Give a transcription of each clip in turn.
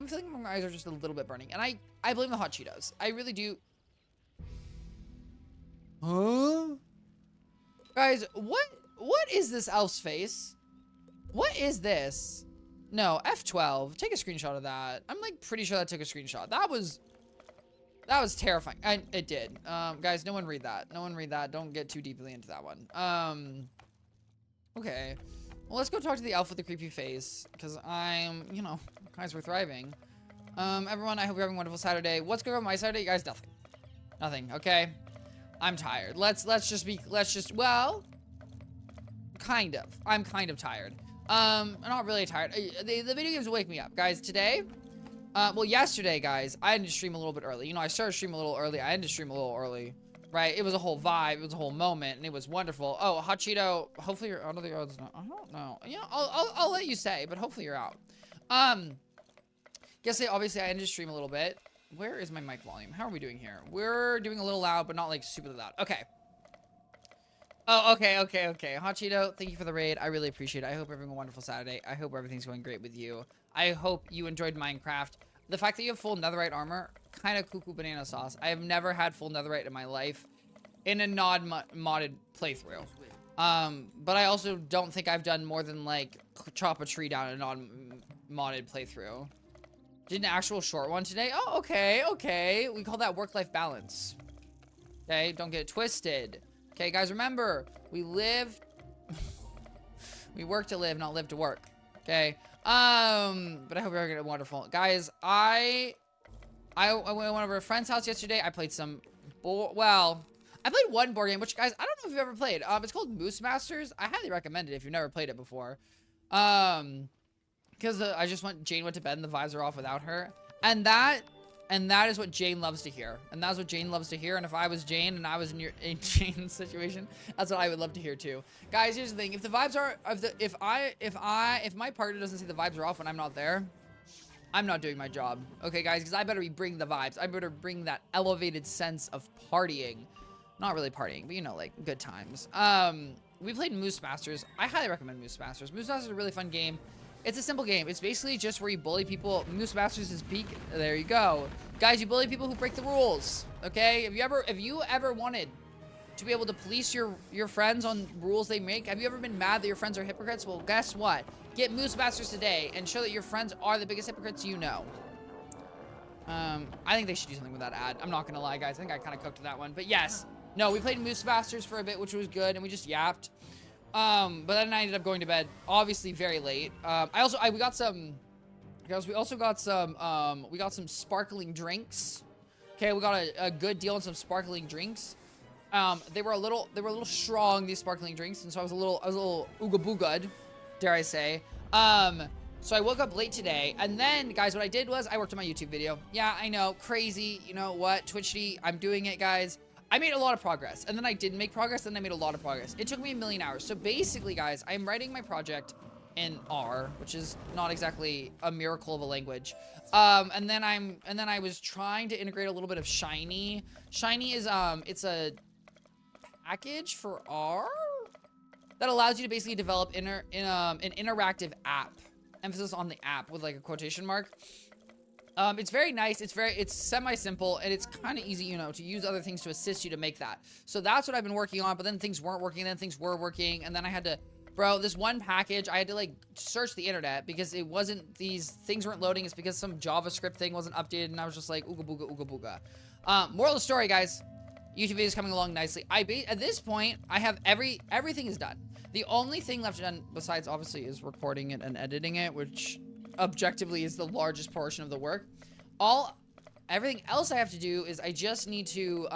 feeling my eyes are just a little bit burning. And I blame the hot Cheetos. I really do. Huh? Guys, what is this elf's face? What is this? No, F12. Take a screenshot of that. I'm like pretty sure that took a screenshot. That was terrifying. And it did. Guys, no one read that. No one read that. Don't get too deeply into that one. Okay. Well, let's go talk to the elf with the creepy face. Because I'm, you know, guys, we're thriving. Everyone, I hope you're having a wonderful Saturday. What's going on my Saturday? Guys, nothing. Nothing, okay? I'm tired. Well, kind of. I'm kind of tired. I'm not really tired. The video games wake me up. Guys, today, well, yesterday, guys, I had to stream a little bit early. You know, I started streaming a little early. I had to stream a little early, right? It was a whole vibe. It was a whole moment, and it was wonderful. Oh, Hot Cheeto, hopefully you're out of the odds now. I don't know. You know, I'll let you say, but hopefully you're out. Guess obviously I had to stream a little bit. Where is my mic volume? How are we doing here? We're doing a little loud, but not like super loud. Okay. Oh, okay. Hot Cheeto, thank you for the raid. I really appreciate it. I hope you're having a wonderful Saturday. I hope everything's going great with you. I hope you enjoyed Minecraft. The fact that you have full netherite armor, kind of cuckoo banana sauce. I have never had full netherite in my life in a modded playthrough. But I also don't think I've done more than like chop a tree down in a non-modded playthrough. Did an actual short one today? Oh, okay. We call that work-life balance. Okay, don't get it twisted. Okay, guys, remember, we live, we work to live, not live to work. Okay, but I hope you're getting wonderful. Guys, I went over to a friend's house yesterday. I played some, I played one board game, which, guys, I don't know if you've ever played. It's called Moose Masters. I highly recommend it if you've never played it before. Because Jane went to bed and the vibes are off without her. And that is what Jane loves to hear. And that's what Jane loves to hear. And if I was Jane and I was in Jane's situation, that's what I would love to hear too. Guys, here's the thing. If the vibes are, if my partner doesn't say the vibes are off when I'm not there, I'm not doing my job. Okay, guys, because I better be bringing the vibes. I better bring that elevated sense of partying. Not really partying, but you know, like good times. We played Moose Masters. I highly recommend Moose Masters. Moose Masters is a really fun game. It's a simple game. It's basically just where you bully people. Moose Masters is peak. There you go. Guys, you bully people who break the rules. Okay? If you ever wanted to be able to police your friends on rules they make, have you ever been mad that your friends are hypocrites? Well, guess what? Get Moose Masters today and show that your friends are the biggest hypocrites you know. I think they should do something with that ad. I'm not gonna lie, guys. I think I kind of cooked that one. But yes. No, we played Moose Masters for a bit, which was good, and we just yapped. But then I ended up going to bed, obviously very late. We got some sparkling drinks. Okay, we got a good deal on some sparkling drinks. They were a little strong, these sparkling drinks, and so I was a little ooga booga'd, dare I say. So I woke up late today, and then, guys, what I did was I worked on my YouTube video. Yeah, I know, crazy, you know what, Twichty, I'm doing it, guys. I made a lot of progress, and then I didn't make progress, and then I made a lot of progress. It took me 1,000,000 hours. So basically, guys, I'm writing my project in R, which is not exactly a miracle of a language. And then I was trying to integrate a little bit of Shiny. Shiny is it's a package for R that allows you to basically develop an interactive app. Emphasis on the app with like a quotation mark. It's very nice. It's semi-simple, and it's kind of easy, you know, to use other things to assist you to make that. So that's what I've been working on, but then things weren't working, then things were working, and then I had to, bro, this one package, I had to, like, search the internet because it wasn't, these things weren't loading. It's because some JavaScript thing wasn't updated, and I was just like, ooga booga, ooga booga. Moral of the story, guys, YouTube video is coming along nicely. At this point, I have everything is done. The only thing left done, besides, obviously, is recording it and editing it, which objectively is the largest portion of the work. Everything else I have to do is I just need to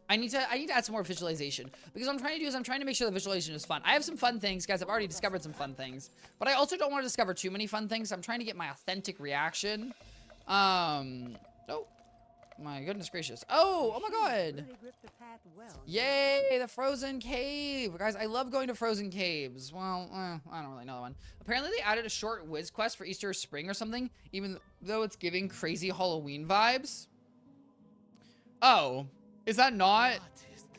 I need to add some more visualization, because what I'm trying to do is I'm trying to make sure the visualization is fun. I have some fun things, guys. I've already discovered some fun things, but I also don't want to discover too many fun things. I'm trying to get my authentic reaction. Oh my goodness gracious. Oh my god. Yay, the frozen cave. Guys, I love going to frozen caves. Well, I don't really know that one. Apparently they added a short whiz quest for Easter or spring or something, even though it's giving crazy Halloween vibes. Oh, is that not?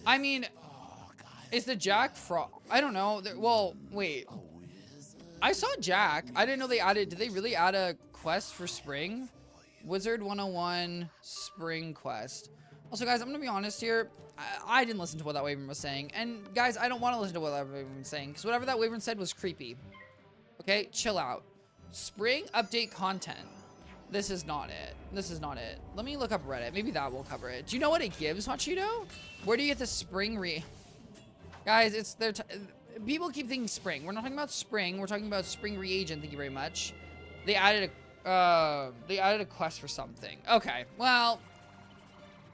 I mean, is the Jack Frost? I don't know. Well, wait. I saw Jack. I didn't know they added. Did they really add a quest for spring. Wizard 101 spring quest. Also, guys, I'm gonna be honest here. I didn't listen to what that Wyvern was saying. And guys, I don't want to listen to what that Wyvern was saying, because whatever that Wyvern said was creepy. Okay, chill out. Spring update content. This is not it. This is not it. Let me look up Reddit. Maybe that will cover it. Do you know what it gives, Hot Cheeto? Where do you get the spring Guys, it's their people keep thinking spring. We're not talking about spring. We're talking about spring reagent. Thank you very much. They added a quest for something. Okay, well,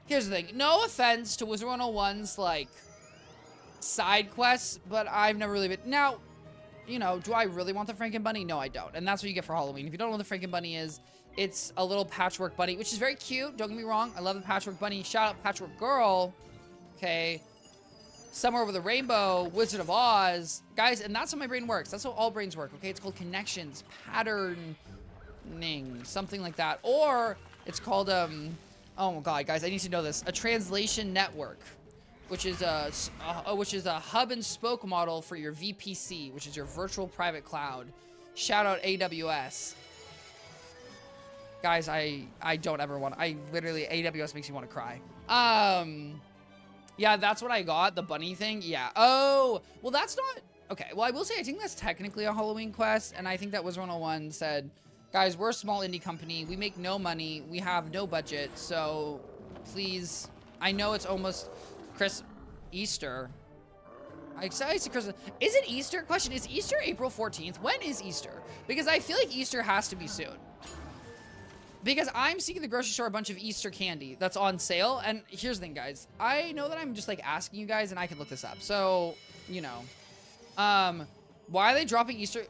here's the thing. No offense to Wizard 101's, like, side quests, but I've never really been... Now, you know, do I really want the Franken Bunny? No, I don't. And that's what you get for Halloween. If you don't know what the Franken Bunny is, it's a little patchwork bunny, which is very cute. Don't get me wrong. I love the patchwork bunny. Shout out Patchwork Girl. Okay. Somewhere Over the Rainbow, Wizard of Oz. Guys, and that's how my brain works. That's how all brains work, okay? It's called connections, patterning, something like that. Or it's called, oh my God, guys, I need to know this. A translation network, which is a hub and spoke model for your VPC, which is your virtual private cloud. Shout out AWS. Guys, I don't ever want, literally, AWS makes me want to cry. Yeah, that's what I got, the bunny thing. Yeah. Oh, well, that's not, okay. Well, I will say, I think that's technically a Halloween quest. And I think that Wizard 101 said, guys, we're a small indie company. We make no money. We have no budget. So please, I know it's almost Easter. I say Christmas. Is it Easter? Question, is Easter April 14th? When is Easter? Because I feel like Easter has to be soon. Because I'm seeing at the grocery store a bunch of Easter candy that's on sale. And here's the thing, guys. I know that I'm just, like, asking you guys, and I can look this up. So, you know. Why are they dropping Easter?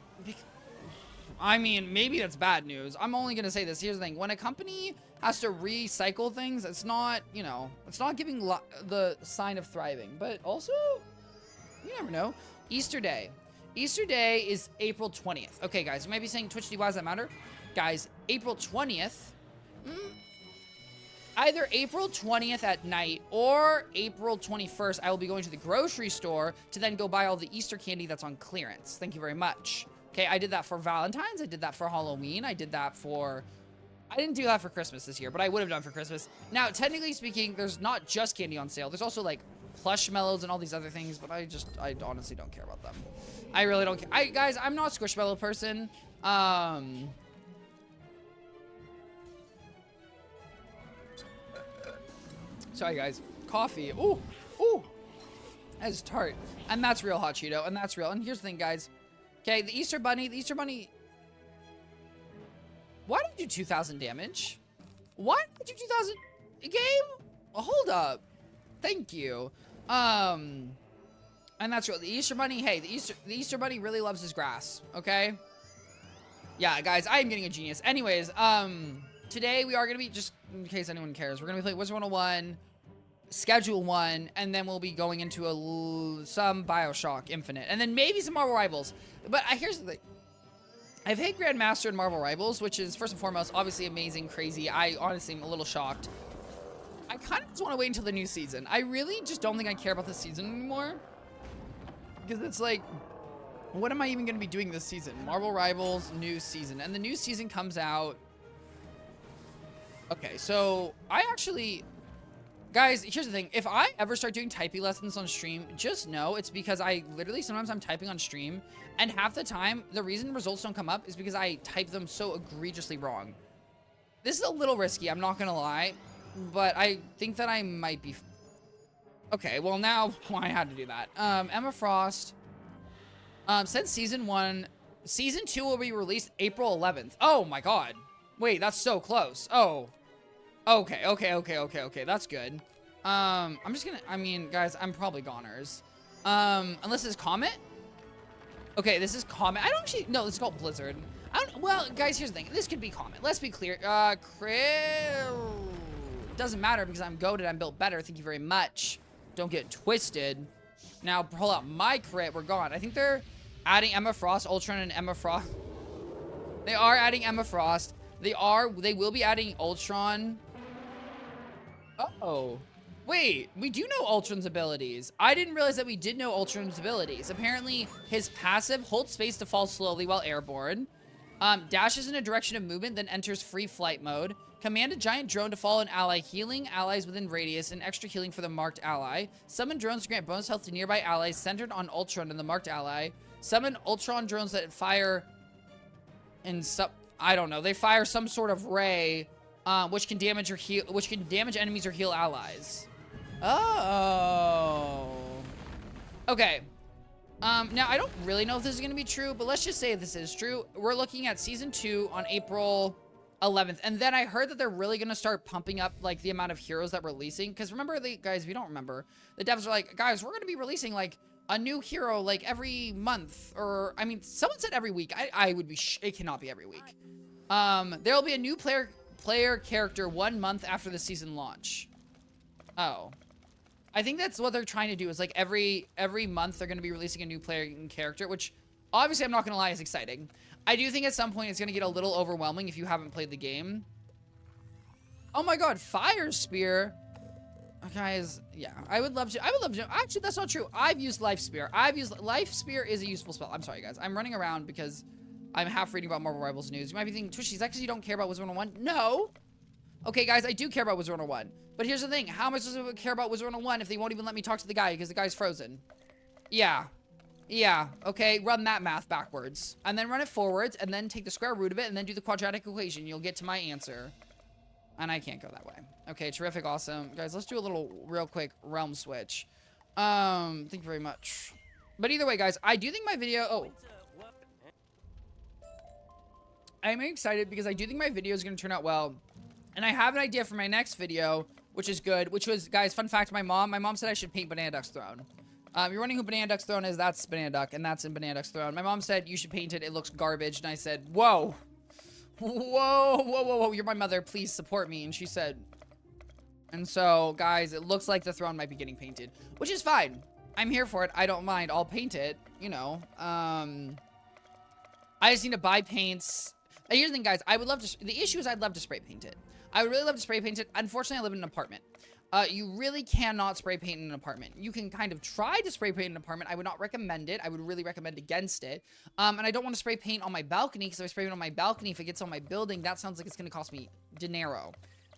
I mean, maybe that's bad news. I'm only going to say this. Here's the thing. When a company has to recycle things, it's not, you know, it's not giving the sign of thriving. But also, you never know. Easter Day. Easter Day is April 20th. Okay, guys. You might be saying, Twichty, why does that matter? Guys, April 20th, either April 20th at night or April 21st, I will be going to the grocery store to then go buy all the Easter candy that's on clearance. Thank you very much. Okay, I did that for Valentine's. I did that for Halloween. I did that for... I didn't do that for Christmas this year, but I would have done for Christmas. Now, technically speaking, there's not just candy on sale. There's also, like, plush mellows and all these other things, but I honestly don't care about them. I really don't care. Guys, I'm not a Squishmallow person. Sorry, guys. Coffee. Ooh. Ooh. That is tart. And that's real, Hot Cheeto. And that's real. And here's the thing, guys. Okay, the Easter Bunny. Why did you do 2,000 damage? Why did you do 2,000? Game? Well, hold up. Thank you. And that's real. The Easter Bunny, hey, the Easter Bunny really loves his grass. Okay? Yeah, guys, I am getting a genius. Anyways, today we are going to be, just in case anyone cares, we're going to be playing Wizard 101, Schedule 1, and then we'll be going into some Bioshock Infinite, and then maybe some Marvel Rivals. But here's the thing. I've hit Grandmaster in Marvel Rivals, which is, first and foremost, obviously amazing, crazy. I honestly am a little shocked. I kind of just want to wait until the new season. I really just don't think I care about the season anymore. Because it's like, what am I even going to be doing this season? Marvel Rivals, new season. And the new season comes out... Okay, so I actually, guys, here's the thing. If I ever start doing typing lessons on stream, just know it's because sometimes I'm typing on stream, and half the time, the reason results don't come up is because I type them so egregiously wrong. This is a little risky, I'm not gonna lie, but I think that I might be... Okay, well now, I had to do that. Emma Frost, since Season 1, Season 2 will be released April 11th. Oh my God. Wait, that's so close. Oh. Okay. That's good. I'm just gonna... I mean, guys, I'm probably goners. Unless it's Comet? Okay, this is Comet. I don't actually... No, this is called Blizzard. Well, guys, here's the thing. This could be Comet. Let's be clear. Doesn't matter because I'm goated. I'm built better. Thank you very much. Don't get twisted. Now, pull out my crit. We're gone. I think they're adding Emma Frost, Ultron, and Emma Frost. They are adding Emma Frost. They will be adding Ultron. Uh-oh. Wait, we do know Ultron's abilities. I didn't realize that we did know Ultron's abilities. Apparently, his passive holds space to fall slowly while airborne. Dashes in a direction of movement, then enters free flight mode. Command a giant drone to follow an ally, healing allies within radius and extra healing for the marked ally. Summon drones to grant bonus health to nearby allies centered on Ultron and the marked ally. Summon Ultron drones that fire and I don't know. They fire some sort of ray, which can damage enemies or heal allies. Oh. Okay. Now, I don't really know if this is going to be true, but let's just say this is true. We're looking at Season 2 on April 11th. And then I heard that they're really going to start pumping up, like, the amount of heroes that we're releasing. Because remember, guys, if you don't remember, the devs are like, guys, we're going to be releasing, like, a new hero, like, every month. Or, I mean, someone said every week. I would be, it cannot be every week. There will be a new player character 1 month after the season launch. Oh. I think that's what they're trying to do is like every month they're going to be releasing a new player and character, which obviously I'm not going to lie is exciting. I do think at some point it's going to get a little overwhelming if you haven't played the game. Oh my god, Fire Spear. Guys, yeah, I would love to. Actually, that's not true. I've used Life Spear. Life Spear is a useful spell. I'm sorry, guys. I'm running around because I'm half reading about Marvel Rivals news. You might be thinking, Twichty, is that because you don't care about Wizard 101? No. Okay, guys, I do care about Wizard 101. But here's the thing. How am I supposed to care about Wizard 101 if they won't even let me talk to the guy because the guy's frozen? Yeah. Yeah. Okay, run that math backwards. And then run it forwards, and then take the square root of it, and then do the quadratic equation. You'll get to my answer. And I can't go that way. Okay, terrific, awesome. Guys, let's do a little real quick realm switch. Thank you very much. But either way, guys, I do think my video... Oh. I'm excited because I do think my video is going to turn out well. And I have an idea for my next video, which is good. Which was, guys, fun fact, my mom said I should paint Banana Duck's throne. You're wondering who Banana Duck's throne is? That's Banana Duck, and that's in Banana Duck's throne. My mom said, you should paint it. It looks garbage. And I said, whoa. Whoa, whoa, whoa, whoa. You're my mother. Please support me. And she said... And so, guys, it looks like the throne might be getting painted. Which is fine. I'm here for it. I don't mind. I'll paint it. You know. I just need to buy paints. And here's the thing, guys. I would love to... The issue is I'd love to spray paint it. I would really love to spray paint it. Unfortunately, I live in an apartment. You really cannot spray paint in an apartment. You can kind of try to spray paint in an apartment. I would not recommend it. I would really recommend against it. And I don't want to spray paint on my balcony because if I spray paint on my balcony, if it gets on my building, that sounds like it's going to cost me dinero.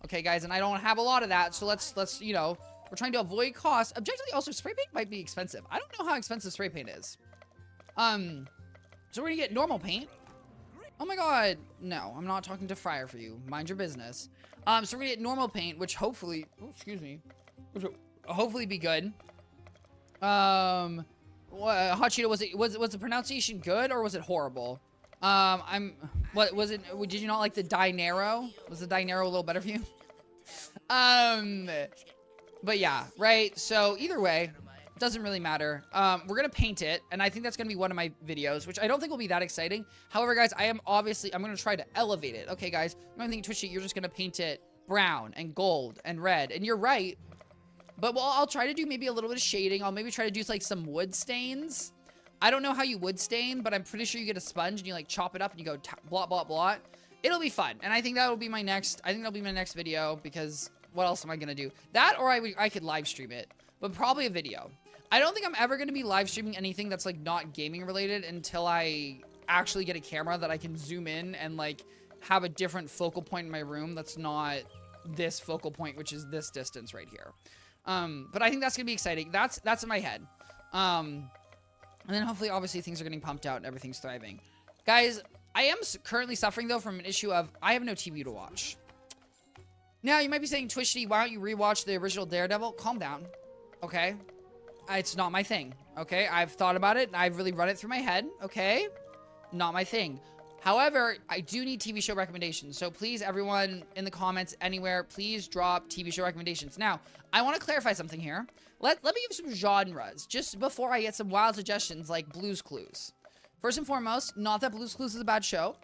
Okay, guys, and I don't have a lot of that. So let's, you know, we're trying to avoid costs. Objectively, also, spray paint might be expensive. I don't know how expensive spray paint is. So we're going to get normal paint. Oh my god. No, I'm not talking to Fryer for you. Mind your business. So we're gonna get normal paint, which hopefully, oh, excuse me, which will hopefully be good. Hot Cheeto, was the pronunciation good or was it horrible? What was it? Did you not like the dinero? Was the dinero a little better for you? But yeah, right. So either way, doesn't really matter. We're gonna paint it, and I think that's gonna be one of my videos, which I don't think will be that exciting. However, guys, I'm gonna try to elevate it. Okay, guys, I'm gonna think, Twichty, you're just gonna paint it brown and gold and red, and you're right. But well, I'll try to do maybe a little bit of shading. I'll maybe try to do like some wood stains. I don't know how you wood stain, but I'm pretty sure you get a sponge and you like chop it up and you go blot, blot, blot. It'll be fun, and I think that'll be my next. I think that'll be my next video because what else am I gonna do? That, or I could live stream it, but probably a video. I don't think I'm ever going to be live streaming anything that's like not gaming related until I actually get a camera that I can zoom in and like have a different focal point in my room that's not this focal point, which is this distance right here. But I think that's going to be exciting. That's in my head. And then hopefully, obviously, things are getting pumped out and everything's thriving. Guys, I am currently suffering, though, from an issue of I have no TV to watch. Now, you might be saying, Twichty, why don't you rewatch the original Daredevil? Calm down, okay? It's not my thing, okay? I've thought about it, and I've really run it through my head, okay? Not my thing. However, I do need TV show recommendations, so please, everyone in the comments anywhere, please drop TV show recommendations. Now, I want to clarify something here. Let me give some genres, just before I get some wild suggestions like Blue's Clues. First and foremost, not that Blue's Clues is a bad show.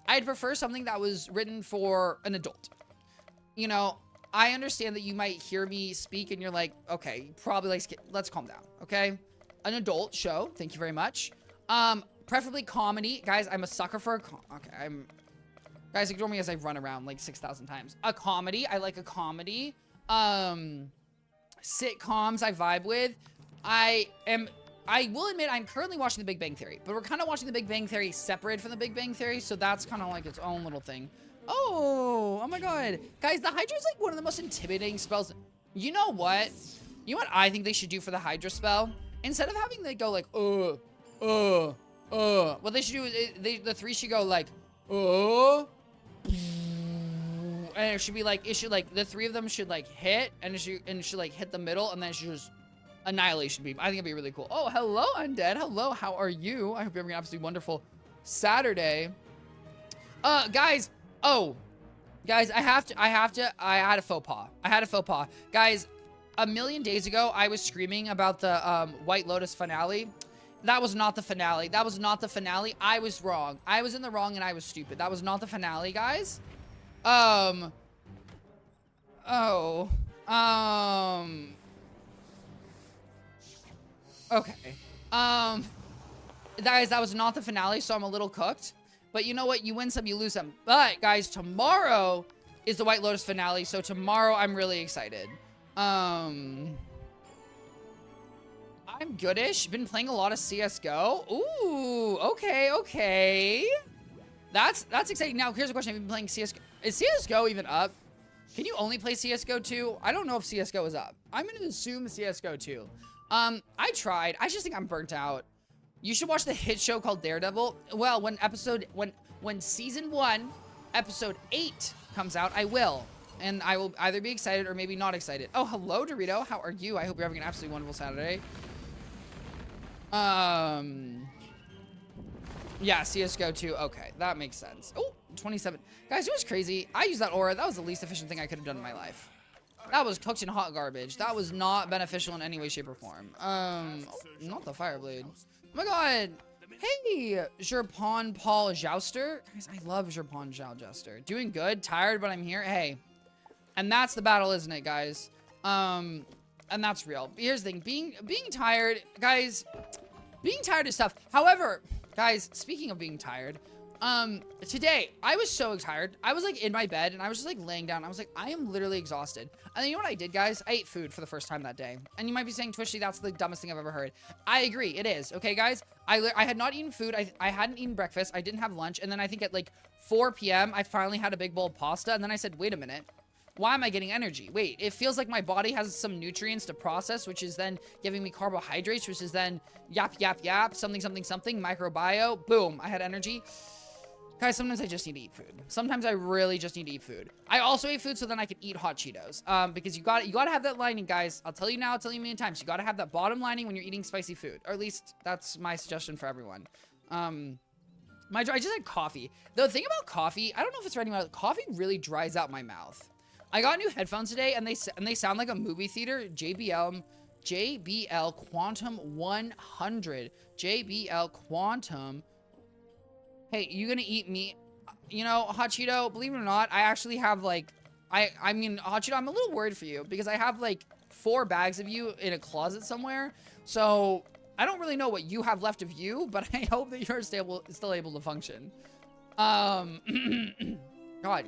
I'd prefer something that was written for an adult. You know, I understand that you might hear me speak and you're like, okay, probably like, let's calm down, okay? An adult show, thank you very much. Preferably comedy. Guys, I'm a sucker for guys, ignore me as I run around like 6,000 times. A comedy, I like a comedy. Sitcoms I vibe with. I I will admit I'm currently watching The Big Bang Theory, but we're kind of watching The Big Bang Theory separate from The Big Bang Theory, so that's kind of like its own little thing. Oh my god. Guys, the Hydra is like one of the most intimidating spells. You know what? You know what I think they should do for the Hydra spell? Instead of having they go like, what they should do is the three should go like, and it should be like, the three of them should like hit, and it should like hit the middle, and then it should just annihilation beam. I think it'd be really cool. Oh, hello, Undead. Hello, how are you? I hope you're having an absolutely wonderful Saturday. Guys, guys, I had a faux pas. Guys, a million days ago, I was screaming about the White Lotus finale. That was not the finale. That was not the finale. I was wrong. I was in the wrong and I was stupid. That was not the finale, guys. Okay. Guys, that was not the finale, so I'm a little cooked. But you know what? You win some, you lose some. But, guys, tomorrow is the White Lotus finale, so tomorrow I'm really excited. I'm goodish. Been playing a lot of CSGO. Ooh, okay. That's exciting. Now, here's a question. Have you been playing CSGO? Is CSGO even up? Can you only play CSGO 2? I don't know if CSGO is up. I'm going to assume CSGO 2. I tried. I just think I'm burnt out. You should watch the hit show called Daredevil. Well, when season 1, episode 8 comes out, I will. And I will either be excited or maybe not excited. Oh, hello, Dorito. How are you? I hope you're having an absolutely wonderful Saturday. Yeah, CSGO 2. Okay, that makes sense. Oh, 27. Guys, it was crazy. I used that aura. That was the least efficient thing I could have done in my life. That was cooked in hot garbage. That was not beneficial in any way, shape, or form. Oh, not the Fireblade. Oh my god. Hey, Jerpon Paul Jouster. Guys, I love Jerpon Jouster. Doing good, tired, but I'm here. Hey. And that's the battle, isn't it, guys? And that's real. Here's the thing. Being tired, guys, being tired is tough. However, guys, speaking of being tired, today, I was so tired. I was, like, in my bed, and I was just, like, laying down. I was like, I am literally exhausted. And then you know what I did, guys? I ate food for the first time that day. And you might be saying, Twichty, that's the dumbest thing I've ever heard. I agree. It is. Okay, guys? I had not eaten food. I hadn't eaten breakfast. I didn't have lunch. And then I think at, like, 4 p.m., I finally had a big bowl of pasta. And then I said, wait a minute. Why am I getting energy? Wait, it feels like my body has some nutrients to process, which is then giving me carbohydrates, which is then yap, something, microbio. Boom, I had energy. Guys, sometimes I just need to eat food. Sometimes I really just need to eat food. I also ate food so then I could eat hot Cheetos. Because you gotta have that lining, guys. I'll tell you now, I'll tell you a million times. You gotta have that bottom lining when you're eating spicy food. Or at least that's my suggestion for everyone. I just had coffee. The thing about coffee, I don't know if it's for anyone else, coffee really dries out my mouth. I got new headphones today, and they sound like a movie theater. JBL Quantum 100. JBL Quantum. Hey, you gonna eat meat? You know, Hot Cheeto, believe it or not, I actually have, like, I mean, Hot Cheeto, I'm a little worried for you, because I have, like, 4 bags of you in a closet somewhere, so I don't really know what you have left of you, but I hope that you're still able to function. God,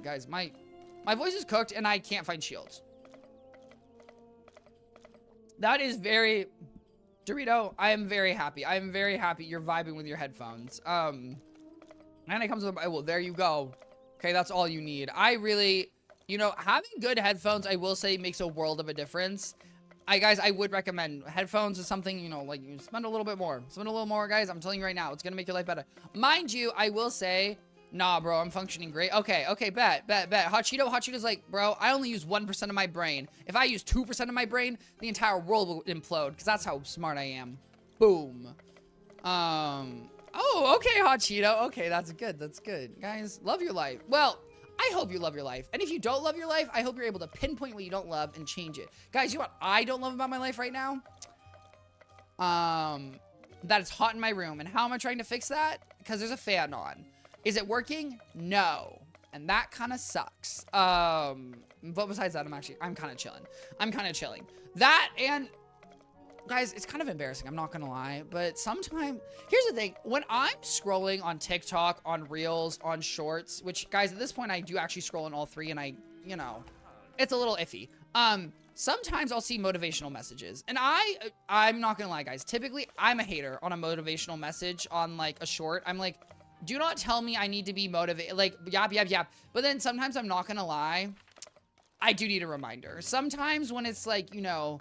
guys, my voice is cooked, and I can't find shields. That is very... Dorito, I am very happy. I am very happy you're vibing with your headphones. And it comes with... Well, there you go. Okay, that's all you need. I really... You know, having good headphones, I will say, makes a world of a difference. Guys, I would recommend. Headphones is something, you know, like, you spend a little bit more. Spend a little more, guys. I'm telling you right now. It's gonna make your life better. Mind you, I will say... Nah, bro, I'm functioning great. Okay, bet. Hot Cheeto's like, bro, I only use 1% of my brain. If I use 2% of my brain, the entire world will implode, because that's how smart I am. Boom. Oh, okay, Hot Cheeto. Okay, that's good. Guys, love your life. Well, I hope you love your life. And if you don't love your life, I hope you're able to pinpoint what you don't love and change it. Guys, you know what I don't love about my life right now? That it's hot in my room. And how am I trying to fix that? Because there's a fan on. Is it working? No. And that kind of sucks. But besides that, I'm kind of chilling. That and... Guys, it's kind of embarrassing. I'm not going to lie. But sometimes... Here's the thing. When I'm scrolling on TikTok, on Reels, on Shorts, which, guys, at this point, I do actually scroll on all 3. And you know, it's a little iffy. sometimes I'll see motivational messages. And I'm not gonna lie, guys. Typically, I'm a hater on a motivational message on, like, a short. I'm like, do not tell me I need to be motivated. Like, yap, yap, yap. But then sometimes, I'm not gonna lie, I do need a reminder. Sometimes when it's like, you know,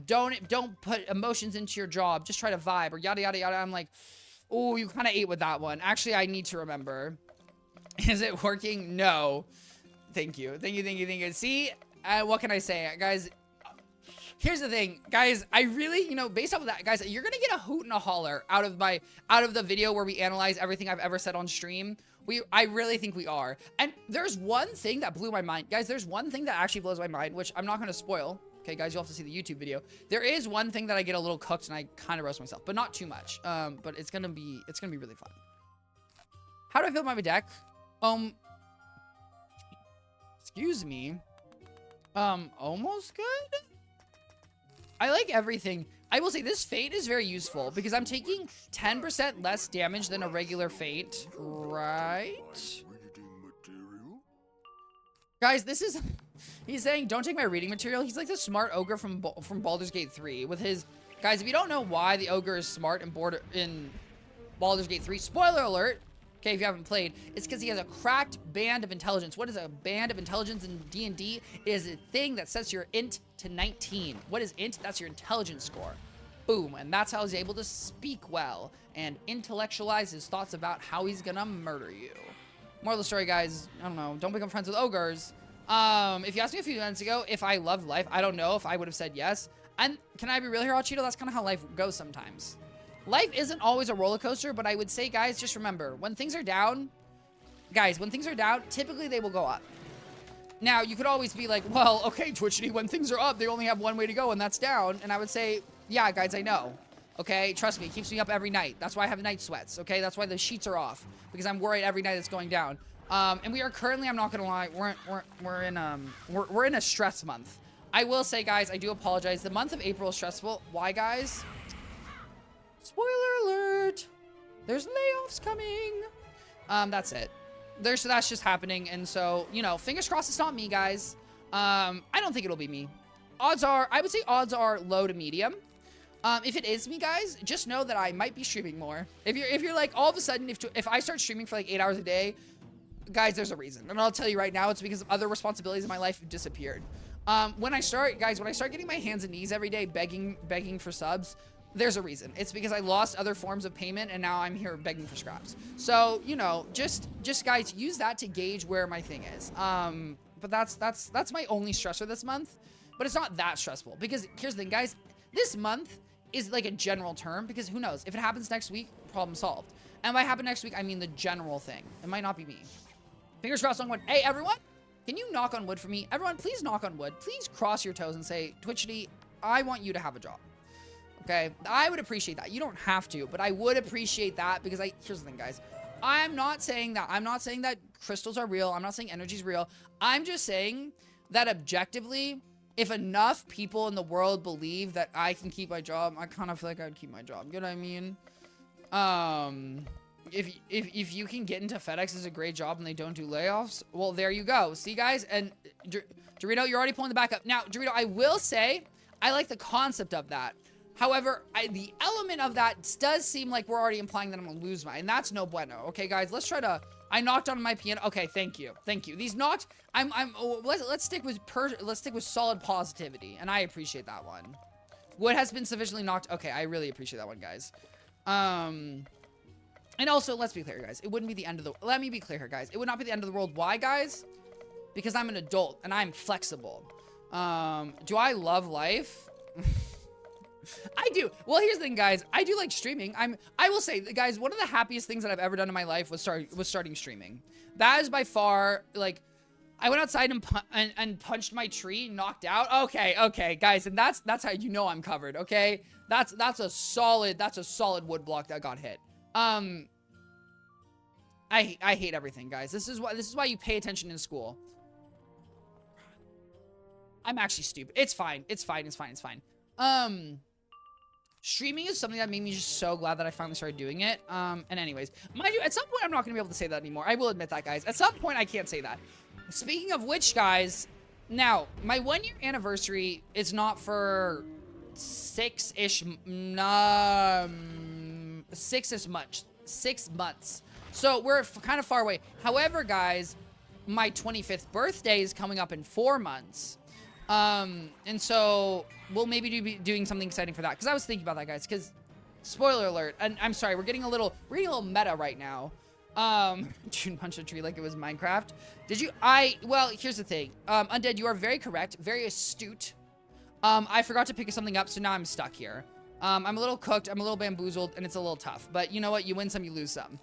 don't put emotions into your job. Just try to vibe or yada, yada, yada. I'm like, oh, you kind of ate with that one. Actually, I need to remember. Is it working? No. Thank you. Thank you, thank you, thank you. See, what can I say, guys? Here's the thing, guys. I really, you know, based off of that, guys, you're gonna get a hoot and a holler out of the video where we analyze everything I've ever said on stream. I really think we are. And there's one thing that blew my mind, guys. There's one thing that actually blows my mind, which I'm not gonna spoil. Okay, guys, you'll have to see the YouTube video. There is one thing that I get a little cooked and I kind of roast myself, but not too much. But it's gonna be really fun. How do I feel about my deck? Excuse me. Almost good. I like everything. I will say this Fate is very useful because I'm taking 10% less damage than a regular Fate, right? Guys, this is... He's saying, don't take my reading material. He's like the smart ogre from Baldur's Gate 3 with his... Guys, if you don't know why the ogre is smart in Baldur's Gate 3, spoiler alert, okay, if you haven't played, it's because he has a cracked band of intelligence. What is a band of intelligence in D&D? It is a thing that sets your int to 19. What is int? That's your intelligence score. Boom. And that's how he's able to speak well and intellectualize his thoughts about how he's gonna murder you. Moral of the story, guys, I don't know. Don't become friends with ogres. If you asked me a few minutes ago if I loved life, I don't know if I would have said yes. And can I be real here, Cheeto? That's kind of how life goes sometimes. Life isn't always a roller coaster, but I would say, guys, just remember, when things are down, typically they will go up. Now, you could always be like, well, okay, Twichty, when things are up, they only have one way to go, and that's down. And I would say, yeah, guys, I know. Okay, trust me, it keeps me up every night. That's why I have night sweats, okay? That's why the sheets are off, because I'm worried every night it's going down. And we are currently, I'm not gonna lie, we're in a stress month. I will say, guys, I do apologize. The month of April is stressful. Why, guys? Spoiler alert. There's layoffs coming. That's it. That's just happening. And so, you know, fingers crossed it's not me, guys. I don't think it'll be me. I would say odds are low to medium. If it is me, guys, just know that I might be streaming more. If you're like, all of a sudden, if I start streaming for like 8 hours a day, guys, there's a reason. And I'll tell you right now, it's because other responsibilities in my life have disappeared. When I start getting my hands and knees every day begging for subs, there's a reason. It's because I lost other forms of payment and now I'm here begging for scraps. So, you know, just guys, use that to gauge where my thing is. But that's my only stressor this month. But it's not that stressful because here's the thing, guys. This month is like a general term because who knows? If it happens next week, problem solved. And by happen next week, I mean the general thing. It might not be me. Fingers crossed on wood. Hey, everyone, can you knock on wood for me? Everyone, please knock on wood. Please cross your toes and say, Twichty, I want you to have a job. Okay, I would appreciate that. You don't have to, but I would appreciate that because here's the thing, guys. I'm not saying that crystals are real. I'm not saying energy's real. I'm just saying that objectively, if enough people in the world believe that I can keep my job, I kind of feel like I'd keep my job. You know what I mean? If you can get into FedEx as a great job and they don't do layoffs, well, there you go. See, guys? And Dorito, you're already pulling the back up. Now, Dorito, I will say, I like the concept of that. However, the element of that does seem like we're already implying that I'm gonna lose and that's no bueno. Okay, guys, let's try to. I knocked on my piano. Okay, thank you. These knocked. Let's stick with solid positivity, and I appreciate that one. Wood has been sufficiently knocked. Okay, I really appreciate that one, guys. And also, let's be clear, guys. It wouldn't be the end of the. Let me be clear here, guys. It would not be the end of the world. Why, guys? Because I'm an adult and I'm flexible. Do I love life? I do. Well, here's the thing, guys. I do like streaming. I will say, guys, one of the happiest things that I've ever done in my life was starting streaming. That is by far, like, I went outside and punched my tree, knocked out. Okay, guys, and that's how you know I'm covered. Okay, that's a solid wood block that got hit. I hate everything, guys. This is why you pay attention in school. I'm actually stupid. It's fine. Streaming is something that made me just so glad that I finally started doing it. And anyways, mind you, at some point I'm not gonna be able to say that anymore. I will admit that, guys. At some point I can't say that. Speaking of which, guys, Now, my 1 year anniversary is not for 6 months. So we're kind of far away. However, guys, my 25th birthday is coming up in 4 months. And so we'll maybe be doing something exciting for that. Because I was thinking about that, guys. Because, spoiler alert, and I'm sorry, we're getting a little meta right now. Dude punched a tree like it was Minecraft. Did you? Well, here's the thing. Undead, you are very correct, very astute. I forgot to pick something up, so now I'm stuck here. I'm a little cooked, I'm a little bamboozled, and it's a little tough. But you know what? You win some, you lose some.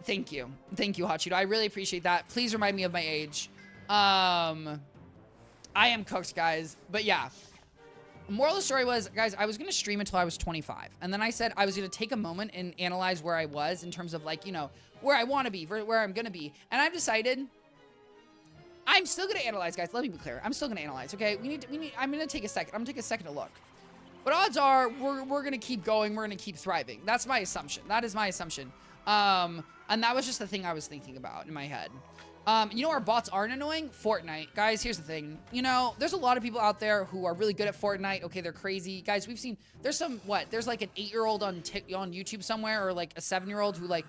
Thank you. Thank you, Hot Cheeto. I really appreciate that. Please remind me of my age. I am cooked, guys. But yeah. Moral of the story was, guys, I was going to stream until I was 25. And then I said I was going to take a moment and analyze where I was in terms of, like, you know, where I want to be, where I'm going to be. And I've decided I'm still going to analyze, guys. Let me be clear. I'm still going to analyze, okay? I'm going to take a second. I'm going to take a second to look. But odds are we're going to keep going. We're going to keep thriving. That's my assumption. That is my assumption. And that was just the thing I was thinking about in my head. You know, our bots aren't annoying? Fortnite. Guys, here's the thing. You know, there's a lot of people out there who are really good at Fortnite. Okay, they're crazy. Guys, we've seen, there's some, there's like an 8-year-old on YouTube somewhere, or like a 7-year-old who like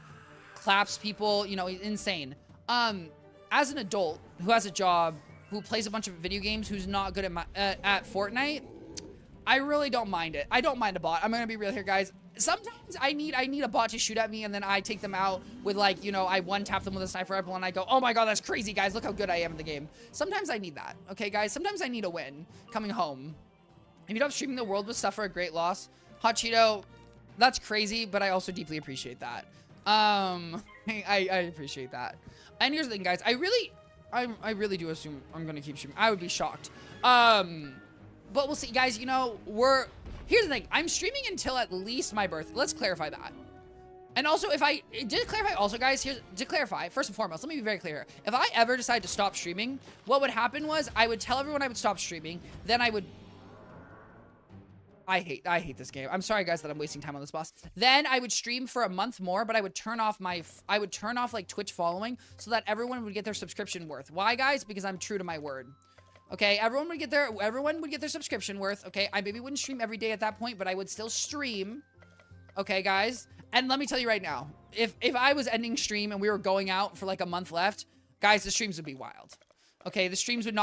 claps people, you know, insane. As an adult who has a job, who plays a bunch of video games, who's not good at Fortnite, I really don't mind it. I don't mind a bot. I'm gonna be real here, guys. Sometimes I need a bot to shoot at me, and then I take them out with, like, you know, I one-tap them with a sniper rifle, and I go, oh my god, that's crazy, guys. Look how good I am in the game. Sometimes I need that, okay, guys? Sometimes I need a win coming home. If you don't streaming, the world would suffer a great loss. Hot Cheeto, that's crazy, but I also deeply appreciate that. I appreciate that. And here's the thing, guys. I really do assume I'm gonna keep streaming. I would be shocked. But we'll see, guys. You know, here's the thing. I'm streaming until at least my birthday. Let's clarify that. And also, if I did clarify, also, guys, to clarify, first and foremost, let me be very clear. If I ever decide to stop streaming, what would happen was I would tell everyone I would stop streaming. Then I would. I hate this game. I'm sorry, guys, that I'm wasting time on this boss. Then I would stream for a month more, but I would turn off like Twitch following so that everyone would get their subscription worth. Why, guys? Because I'm true to my word. Okay, everyone would get their subscription worth. Okay, I maybe wouldn't stream every day at that point, but I would still stream. Okay, guys, and let me tell you right now, if I was ending stream and we were going out for like a month left, guys, the streams would be wild. Okay, the streams would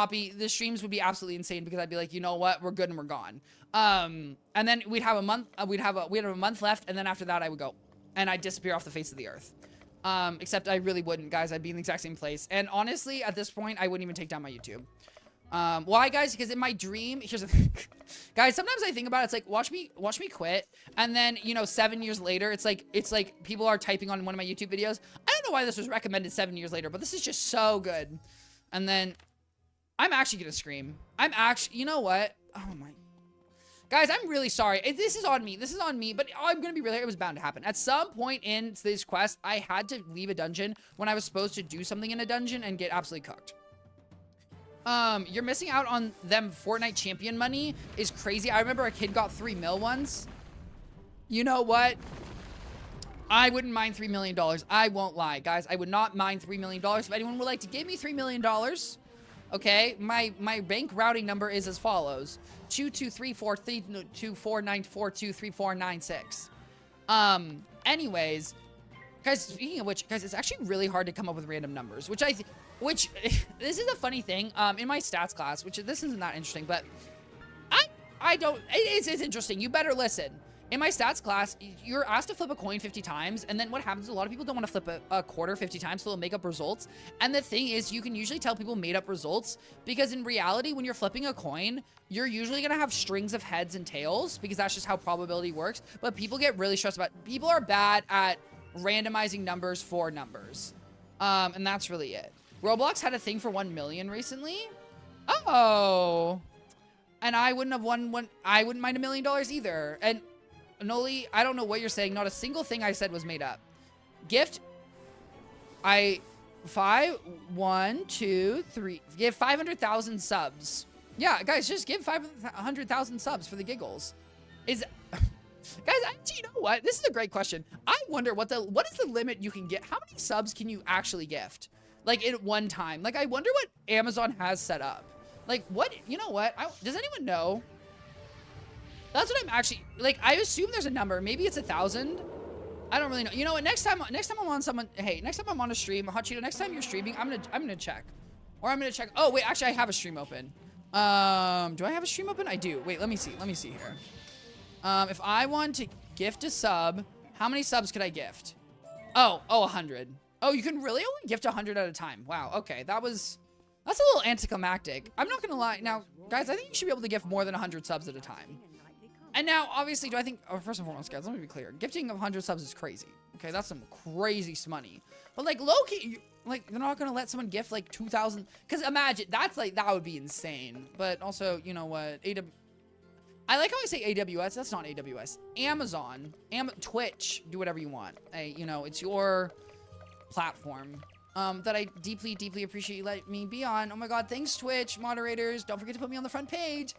be absolutely insane, because I'd be like, you know what, we're good and we're gone. And then we'd have a month, we'd have a month left, and then after that I would go, and I'd disappear off the face of the earth. Except I really wouldn't, guys. I'd be in the exact same place, and honestly, at this point, I wouldn't even take down my YouTube. Why, guys? Because in my dream, here's the thing. Guys, sometimes I think about it, it's like, watch me quit, and then, you know, 7 years later, it's like people are typing on one of my YouTube videos. I don't know why this was recommended 7 years later, but this is just so good. And then I'm actually gonna scream. You know what? Oh my. Guys, I'm really sorry. This is on me. This is on me, but I'm gonna be real here. It was bound to happen. At some point in this quest, I had to leave a dungeon when I was supposed to do something in a dungeon and get absolutely cooked. You're missing out on them Fortnite champion money is crazy. I remember a kid got 3 mil once. You know what? I wouldn't mind $3 million. I won't lie, guys. I would not mind $3 million. If anyone would like to give me $3 million, okay, my bank routing number is as follows: 223432494234996. Anyways, guys, speaking of which, guys, it's actually really hard to come up with random numbers, which this is a funny thing. In my stats class, which this isn't that interesting, but it's interesting. You better listen. In my stats class, you're asked to flip a coin 50 times, and then what happens is a lot of people don't want to flip a quarter 50 times, so they'll make up results. And the thing is, you can usually tell people made up results, because in reality, when you're flipping a coin, you're usually going to have strings of heads and tails, because that's just how probability works. But people get really stressed about it. People are bad at randomizing numbers for numbers. And that's really it. Roblox had a thing for 1 million recently. Oh. And I wouldn't have won I wouldn't mind $1 million either. And Noli, I don't know what you're saying. Not a single thing I said was made up. Gift. Give 500,000 subs. Yeah, guys, just give 500,000 subs for the giggles. Guys, actually, you know what? This is a great question. I wonder what is the limit you can get? How many subs can you actually gift? Like, at one time? Like, I wonder what Amazon has set up. Like, what? You know what? Does anyone know? That's what I'm actually, like, I assume there's a number. Maybe it's 1,000. I don't really know. You know what? Next time I'm on someone, hey, next time I'm on a stream, Hot Cheeto, next time you're streaming, I'm gonna check. Or I'm gonna check. Oh, wait, actually, I have a stream open. Do I have a stream open? I do. Wait, let me see. Let me see here. If I want to gift a sub, how many subs could I gift? Oh, 100. Oh, you can really only gift 100 at a time. Wow, okay. That's a little anticlimactic. I'm not gonna lie. Now, guys, I think you should be able to gift more than 100 subs at a time. And now, obviously, do I think... Oh, first and foremost, guys, let me be clear. Gifting of 100 subs is crazy. Okay, that's some crazy money. But, like, low-key, like, they're not going to let someone gift, like, 2,000... Because imagine, that's, like, that would be insane. But also, you know what? I like how I say AWS. That's not AWS. Amazon. Twitch. Do whatever you want. Hey, you know, it's your platform. That I deeply, deeply appreciate you letting me be on. Oh, my God. Thanks, Twitch. Moderators. Don't forget to put me on the front page.